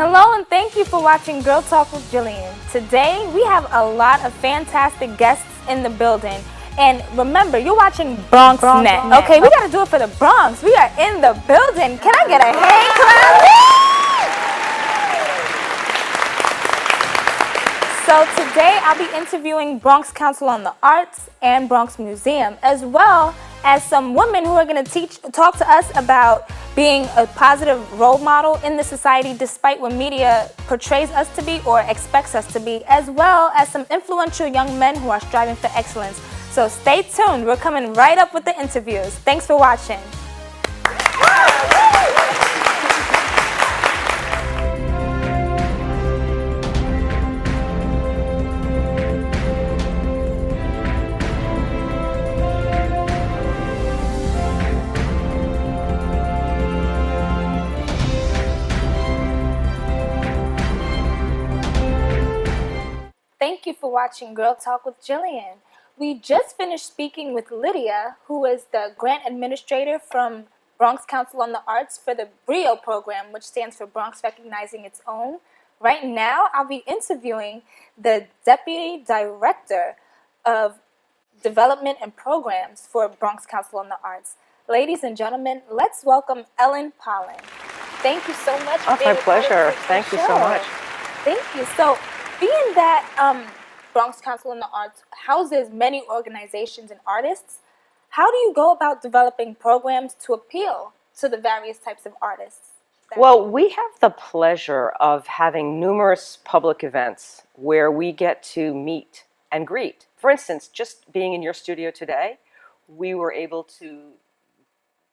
Hello and thank you for watching Girl Talk with Gyllian. Today we have a lot of fantastic guests in the building. And remember, you're watching Bronx Net. Okay, we gotta do it for the Bronx. We are in the building. Can I get a hand clap? So today I'll be interviewing Bronx Council on the Arts and Bronx Museum, as well as some women who are gonna talk to us about being a positive role model in the society despite what media portrays us to be or expects us to be, as well as some influential young men who are striving for excellence. So stay tuned, we're coming right up with the interviews. Thanks for watching. Thank you for watching Girl Talk with Gyllian. We just finished speaking with Lydia, who is the grant administrator from Bronx Council on the Arts for the BRIO program, which stands for Bronx Recognizing Its Own. Right now, I'll be interviewing the Deputy Director of Development and Programs for Bronx Council on the Arts. Ladies and gentlemen, let's welcome Ellan Pollan. Thank you so much. Oh, my pleasure. Thank you so much. Thank you. So, being that Bronx Council on the Arts houses many organizations and artists, how do you go about developing programs to appeal to the various types of artists? Well, we have the pleasure of having numerous public events where we get to meet and greet. For instance, just being in your studio today, we were able to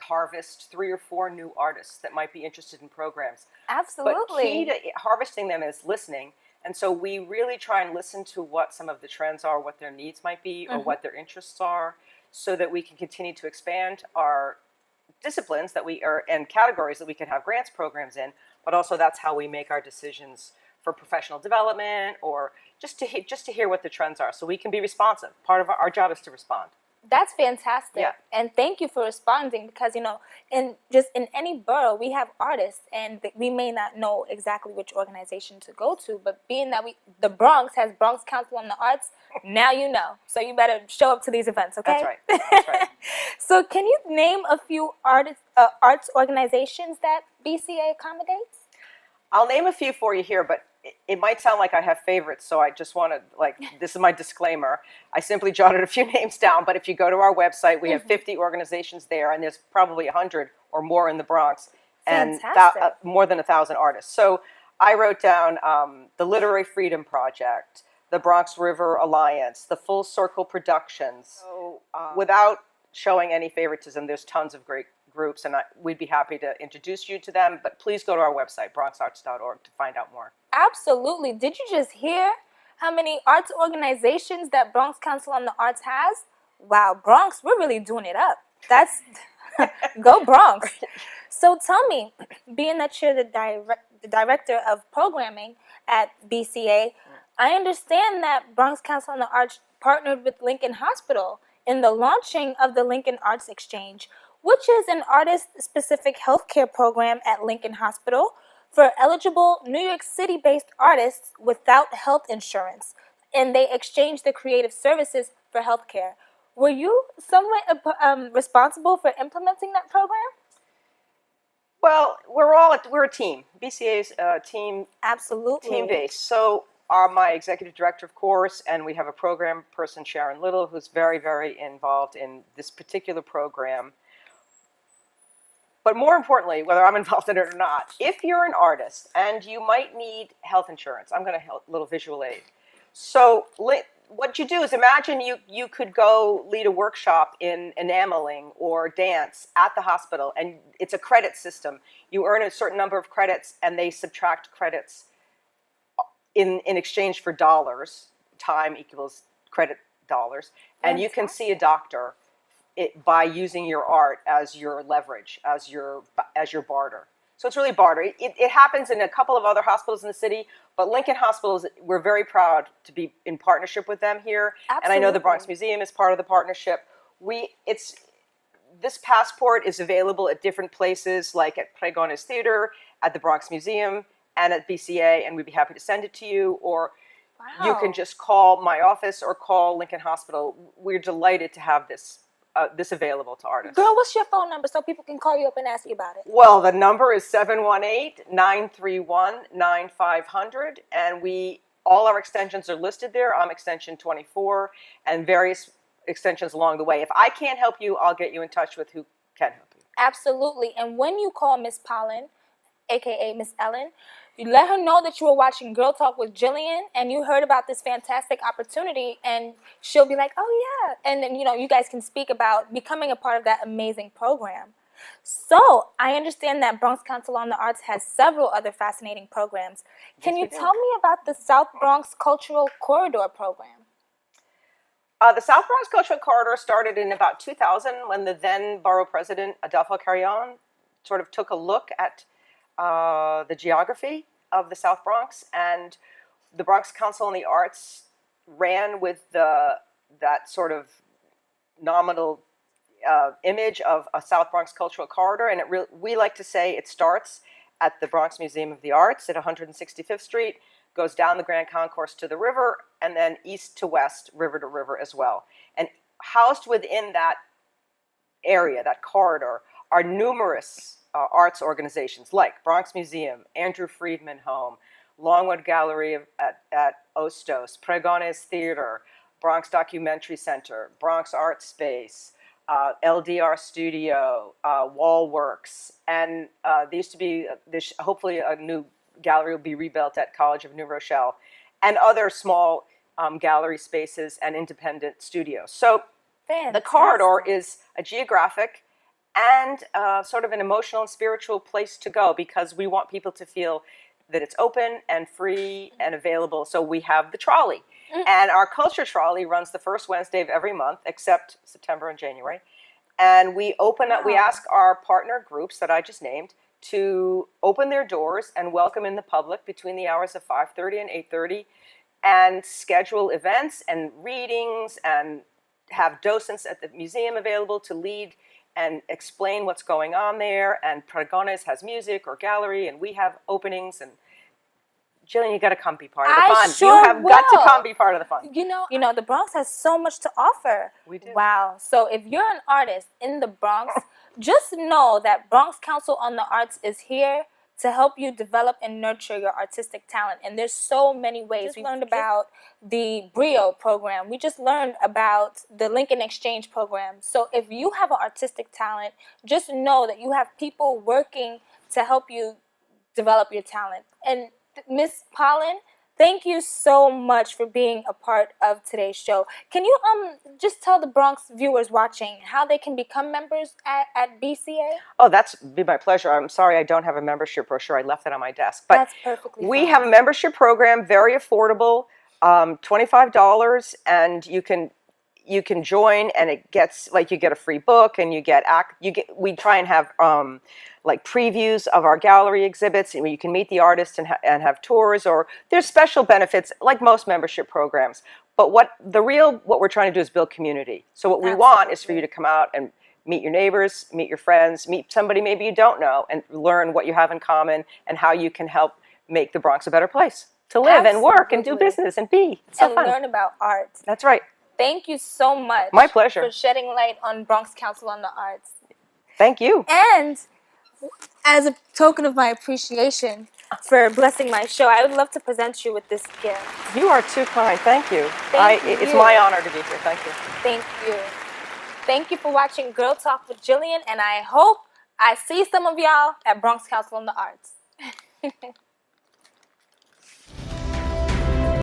harvest 3 or 4 new artists that might be interested in programs. Absolutely. But key to harvesting them is listening. And so we really try and listen to what some of the trends are, what their needs might be, or what their interests are, so that we can continue to expand our disciplines that we are and categories that we can have grants programs in. But also that's how we make our decisions for professional development, or just to hear what the trends are, so we can be responsive. Part of our job is to respond. That's fantastic. Yeah. And thank you for responding, because, you know, in any borough, we have artists, and we may not know exactly which organization to go to, but being that the Bronx has Bronx Council on the Arts, now you know. So you better show up to these events, okay? That's right. That's right. So can you name a few arts organizations that BCA accommodates? I'll name a few for you here, but it might sound like I have favorites, so I just want to, this is my disclaimer. I simply jotted a few names down, but if you go to our website, we have 50 organizations there, and there's probably 100 or more in the Bronx, and more than 1,000 artists. So I wrote down the Literary Freedom Project, the Bronx River Alliance, the Full Circle Productions. So without showing any favoritism, there's tons of great groups, and we'd be happy to introduce you to them, but please go to our website, bronxarts.org, to find out more. Absolutely. Did you just hear how many arts organizations that Bronx Council on the Arts has? Wow, Bronx, we're really doing it up. That's, go Bronx. So tell me, being that you're the director of programming at BCA, I understand that Bronx Council on the Arts partnered with Lincoln Hospital in the launching of the Lincoln Arts Exchange, which is an artist-specific healthcare program at Lincoln Hospital for eligible New York City-based artists without health insurance, and they exchange the creative services for healthcare. Were you somewhat responsible for implementing that program? Well, we're a team. BCA is a team. Absolutely. Team-based. So my executive director, of course, and we have a program person, Sharon Little, who's very, very involved in this particular program. But more importantly, whether I'm involved in it or not, if you're an artist and you might need health insurance, I'm going to help a little visual aid. So what you do is imagine you could go lead a workshop in enameling or dance at the hospital, and it's a credit system. You earn a certain number of credits, and they subtract credits in exchange for dollars. Time equals credit dollars. And you can see a doctor by using your art as your leverage, as your barter. So it's really barter. It happens in a couple of other hospitals in the city, but Lincoln Hospitals, we're very proud to be in partnership with them here. Absolutely. And I know the Bronx Museum is part of the partnership. This passport is available at different places, like at Pregones Theater, at the Bronx Museum, and at BCA, and we'd be happy to send it to you, or you can Wow. just call my office or call Lincoln Hospital. We're delighted to have this available to artists. Girl, what's your phone number so people can call you up and ask you about it? Well, the number is 718-931-9500, and all our extensions are listed there. I'm extension 24, and various extensions along the way. If I can't help you, I'll get you in touch with who can help you. Absolutely. And when you call Miss Pollan, aka Miss Ellan, you let her know that you were watching Girl Talk with Gyllian and you heard about this fantastic opportunity, and she'll be like, oh yeah. And then, you guys can speak about becoming a part of that amazing program. So I understand that Bronx Council on the Arts has several other fascinating programs. Can you tell me about the South Bronx Cultural Corridor program? The South Bronx Cultural Corridor started in about 2000 when the then borough president, Adolfo Carrion, sort of took a look at the geography of the South Bronx, and the Bronx Council on the Arts ran with that sort of nominal image of a South Bronx Cultural Corridor, and we like to say it starts at the Bronx Museum of the Arts at 165th Street, goes down the Grand Concourse to the river, and then east to west, river to river as well. And housed within that area, that corridor, are numerous arts organizations like Bronx Museum, Andrew Friedman Home, Longwood Gallery at Ostos, Pregones Theater, Bronx Documentary Center, Bronx Art Space, LDR Studio, Wallworks, and there used to be, hopefully a new gallery will be rebuilt at College of New Rochelle, and other small gallery spaces and independent studios. So the corridor is a geographic and sort of an emotional and spiritual place to go, because we want people to feel that it's open and free and available. So we have the trolley. And our culture trolley runs the first Wednesday of every month, except September and January. And we open up, we ask our partner groups that I just named to open their doors and welcome in the public between the hours of 5:30 and 8:30, and schedule events and readings and have docents at the museum available to lead and explain what's going on there. And Pregones has music or gallery, and we have openings. And Gyllian, you got to come be part of the fun. Sure you have got to come be part of the fun. The Bronx has so much to offer. We do. Wow. So if you're an artist in the Bronx, just know that Bronx Council on the Arts is here to help you develop and nurture your artistic talent. And there's so many ways. We learned about the BRIO program. We just learned about the Lincoln Exchange program. So if you have an artistic talent, just know that you have people working to help you develop your talent. And Miss Pollan, thank you so much for being a part of today's show. Can you just tell the Bronx viewers watching how they can become members at BCA? Oh, that's be my pleasure. I'm sorry I don't have a membership brochure. I left it on my desk. But that's perfectly fine. We have a membership program, very affordable, $25, and you can join, and it gets, like, you get a free book, and we try and have like previews of our gallery exhibits, and you can meet the artists and have tours, or there's special benefits like most membership programs. But what we're trying to do is build community. So what we want is for you to come out and meet your neighbors, meet your friends, meet somebody maybe you don't know, and learn what you have in common and how you can help make the Bronx a better place to live and work and do business and be. It's so fun. Learn about art. That's right. Thank you so much. My pleasure. For shedding light on Bronx Council on the Arts. Thank you. And as a token of my appreciation for blessing my show, I would love to present you with this gift. You are too kind. Thank you. It's my honor to be here. Thank you. Thank you. Thank you for watching Girl Talk with Gyllian, and I hope I see some of y'all at Bronx Council on the Arts.